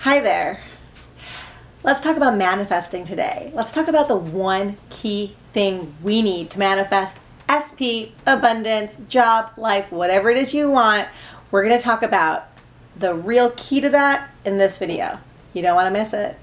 Hi there. Let's talk about manifesting today. Let's talk about the one key thing we need to manifest SP, abundance, job, life, whatever it is you want. We're going to talk about the real key to that in this video. You don't want to miss it.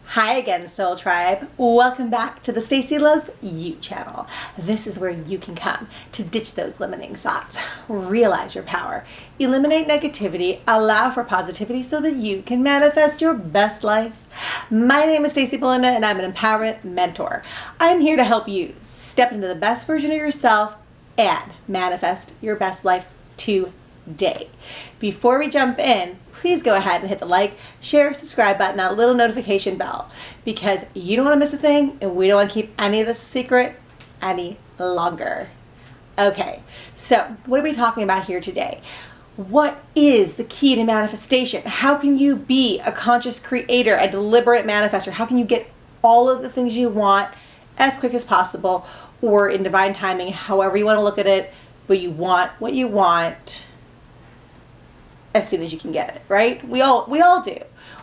Hi again, Soul Tribe. Welcome back to the Stacylovesyou channel. This is where you can come to ditch those limiting thoughts, realize your power, eliminate negativity, allow for positivity so that you can manifest your best life. My name is Stacy Belinda and I'm an empowerment mentor. I'm here to help you step into the best version of yourself and manifest your best life today. Before we jump in, please go ahead and hit the like, share, subscribe button, that little notification bell, because you don't want to miss a thing and we don't want to keep any of this a secret any longer. Okay, so what are we talking about here today? What is the key to manifestation? How can you be a conscious creator, a deliberate manifester? How can you get all of the things you want as quick as possible or in divine timing, however you want to look at it, but you want what you want as soon as you can get it, right? We all do.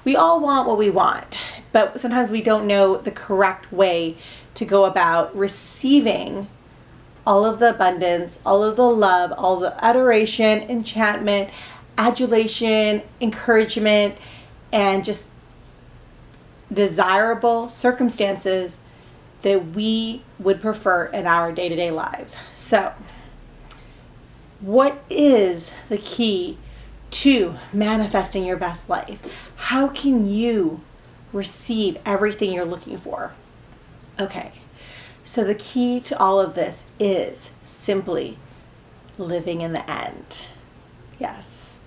We all want what we want, but sometimes we don't know the correct way to go about receiving all of the abundance, all of the love, all the adoration, enchantment, adulation, encouragement, and just desirable circumstances that we would prefer in our day-to-day lives. So, what is the key to manifesting your best life? How can you receive everything you're looking for? Okay, so the key to all of this is simply living in the end. Yes.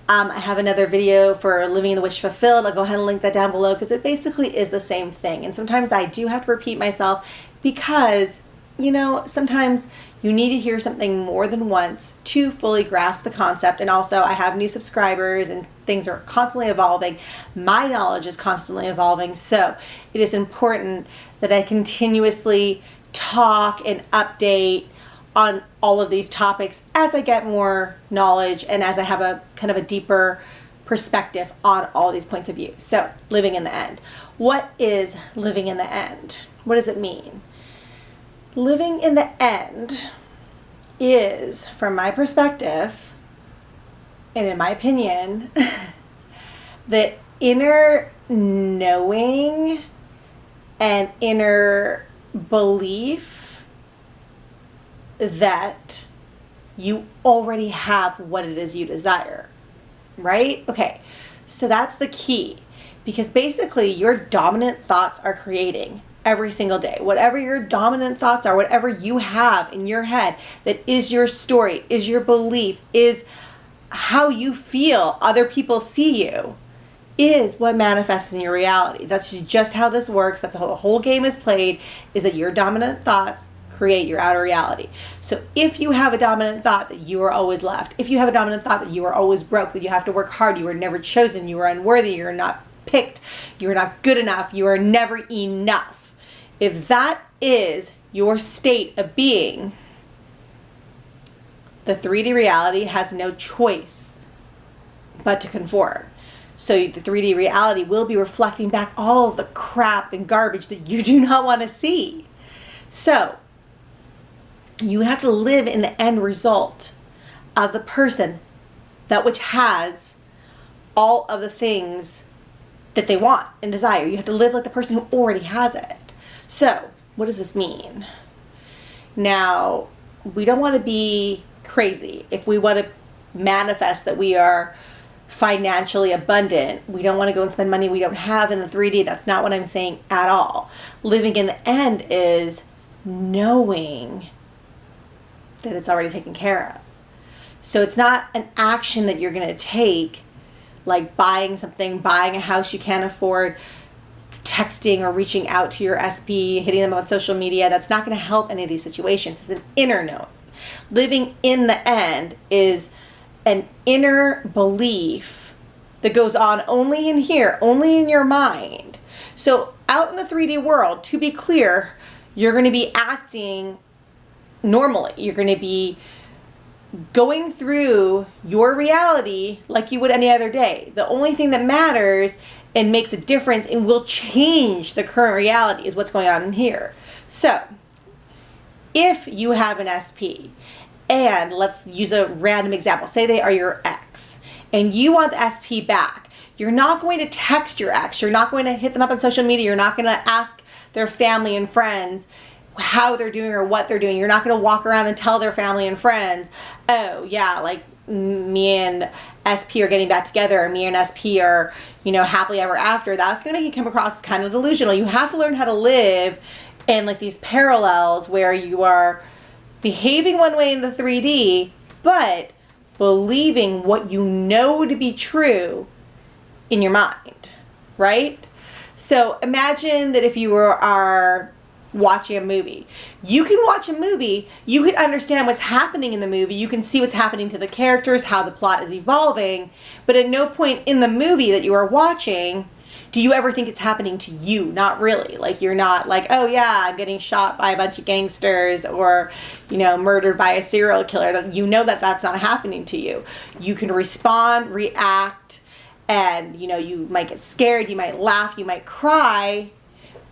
I have another video for living in the wish fulfilled. I'll go ahead and link that down below because it basically is the same thing. And sometimes I do have to repeat myself because, you know, sometimes you need to hear something more than once to fully grasp the concept. And also I have new subscribers and things are constantly evolving. My knowledge is constantly evolving. So it is important that I continuously talk and update on all of these topics as I get more knowledge and as I have a kind of a deeper perspective on all these points of view. So living in the end. What is living in the end? What does it mean? Living in the end is, from my perspective, and in my opinion, the inner knowing and inner belief that you already have what it is you desire, right? Okay, so that's the key, because basically your dominant thoughts are creating every single day. Whatever your dominant thoughts are, whatever you have in your head that is your story, is your belief, is how you feel other people see you, is what manifests in your reality. That's just how this works. That's how the whole game is played, is that your dominant thoughts create your outer reality. So if you have a dominant thought that you are always left, if you have a dominant thought that you are always broke, that you have to work hard, you are never chosen, you are unworthy, you're not picked, you are not good enough, you are never enough, if that is your state of being, the 3D reality has no choice but to conform. So the 3D reality will be reflecting back all of the crap and garbage that you do not want to see. So you have to live in the end result of the person that which has all of the things that they want and desire. You have to live like the person who already has it. So, what does this mean? Now, we don't want to be crazy. If we want to manifest that we are financially abundant, we don't want to go and spend money we don't have in the 3D. That's not what I'm saying at all. Living in the end is knowing that it's already taken care of. So it's not an action that you're going to take, like buying something, buying a house you can't afford, texting or reaching out to your SP, hitting them on social media. That's not going to help any of these situations. It's an inner knowing. Living in the end is an inner belief that goes on only in here, only in your mind. So out in the 3D world, to be clear, you're going to be acting normally. You're going to be going through your reality like you would any other day. The only thing that matters and makes a difference and will change the current reality is what's going on in here. So, if you have an SP, and let's use a random example, say they are your ex, and you want the SP back, you're not going to text your ex, you're not going to hit them up on social media, you're not going to ask their family and friends how they're doing or what they're doing. You're not going to walk around and tell their family and friends, oh yeah, like me and SP are getting back together, or me and SP are, happily ever after. That's going to make you come across as kind of delusional. You have to learn how to live in like these parallels where you are behaving one way in the 3D, but believing what you know to be true in your mind, right? So imagine that if you are watching a movie. You can watch a movie, you can understand what's happening in the movie, you can see what's happening to the characters, how the plot is evolving, but at no point in the movie that you are watching do you ever think it's happening to you. Not really. Like, you're not like, oh yeah, I'm getting shot by a bunch of gangsters, or, murdered by a serial killer. That that that's not happening to you. You can respond, react, and you might get scared, you might laugh, you might cry,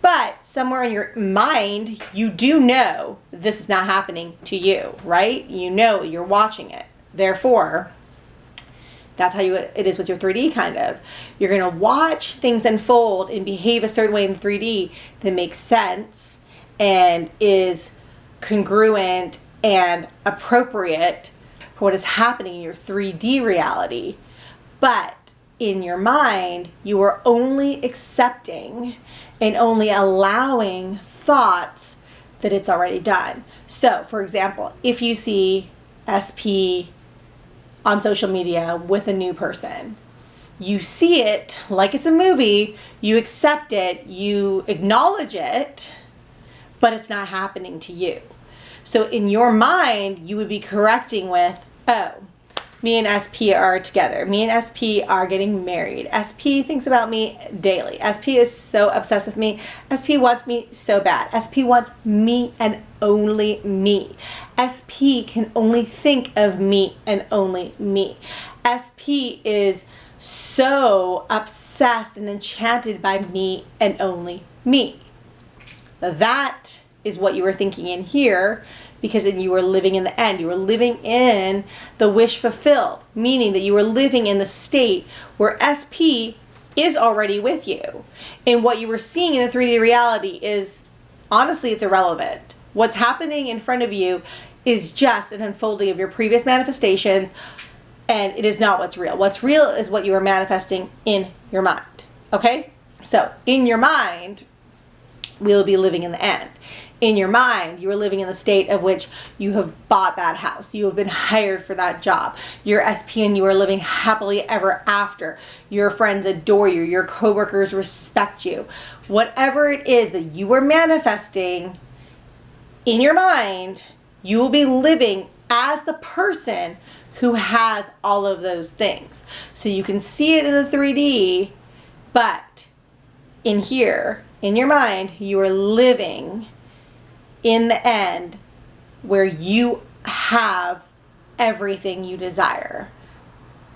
but somewhere in your mind, you do know this is not happening to you, right? You're watching it. Therefore, that's how it is with your 3D kind of. You're going to watch things unfold and behave a certain way in 3D that makes sense and is congruent and appropriate for what is happening in your 3D reality. But in your mind, you are only accepting and only allowing thoughts that it's already done. So, for example, if you see SP on social media with a new person, you see it like it's a movie, you accept it, you acknowledge it, but it's not happening to you. So in your mind, you would be correcting with, oh, me and SP are together. Me and SP are getting married. SP thinks about me daily. SP is so obsessed with me. SP wants me so bad. SP wants me and only me. SP can only think of me and only me. SP is so obsessed and enchanted by me and only me. That is what you were thinking in here, because then you were living in the end. You were living in the wish fulfilled, meaning that you were living in the state where SP is already with you. And what you were seeing in the 3D reality is, honestly, it's irrelevant. What's happening in front of you is just an unfolding of your previous manifestations, and it is not what's real. What's real is what you are manifesting in your mind. Okay? So, in your mind, we will be living in the end. In your mind, you are living in the state of which you have bought that house. You have been hired for that job. You're SP and you are living happily ever after. Your friends adore you. Your coworkers respect you. Whatever it is that you are manifesting in your mind, you will be living as the person who has all of those things. So you can see it in the 3D, but in here, in your mind, you are living in the end where you have everything you desire.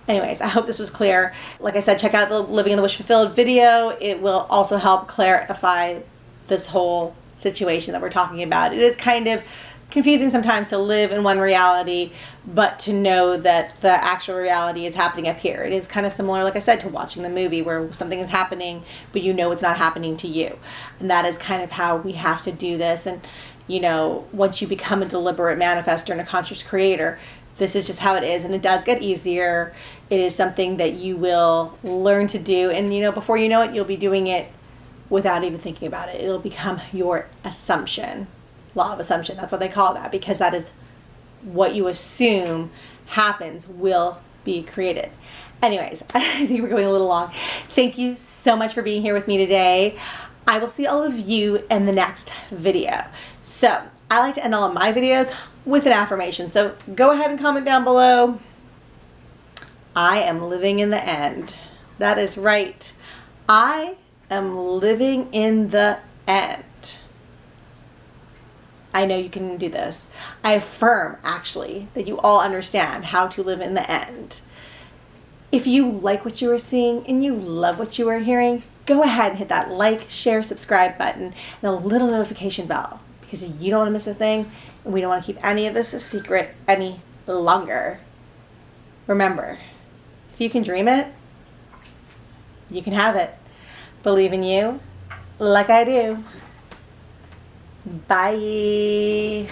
Anyways, I hope this was clear. Like I said, check out the Living in the Wish Fulfilled video. It will also help clarify this whole situation that we're talking about. It is kind of confusing sometimes to live in one reality, but to know that the actual reality is happening up here. It is kind of similar, like I said, to watching the movie where something is happening, but you know it's not happening to you. And that is kind of how we have to do this. And once you become a deliberate manifestor and a conscious creator, this is just how it is, and it does get easier. It is something that you will learn to do, and before you know it, you'll be doing it without even thinking about it. It'll become your assumption. Law of assumption, that's what they call that, because that is what you assume happens will be created. Anyways, I think we're going a little long. Thank you so much for being here with me today. I will see all of you in the next video. So I like to end all of my videos with an affirmation. So go ahead and comment down below. I am living in the end. That is right. I am living in the end. I know you can do this. I affirm, actually, that you all understand how to live in the end. If you like what you are seeing and you love what you are hearing, go ahead and hit that like, share, subscribe button and a little notification bell, because you don't want to miss a thing, and we don't want to keep any of this a secret any longer. Remember, if you can dream it, you can have it. Believe in you like I do. Bye.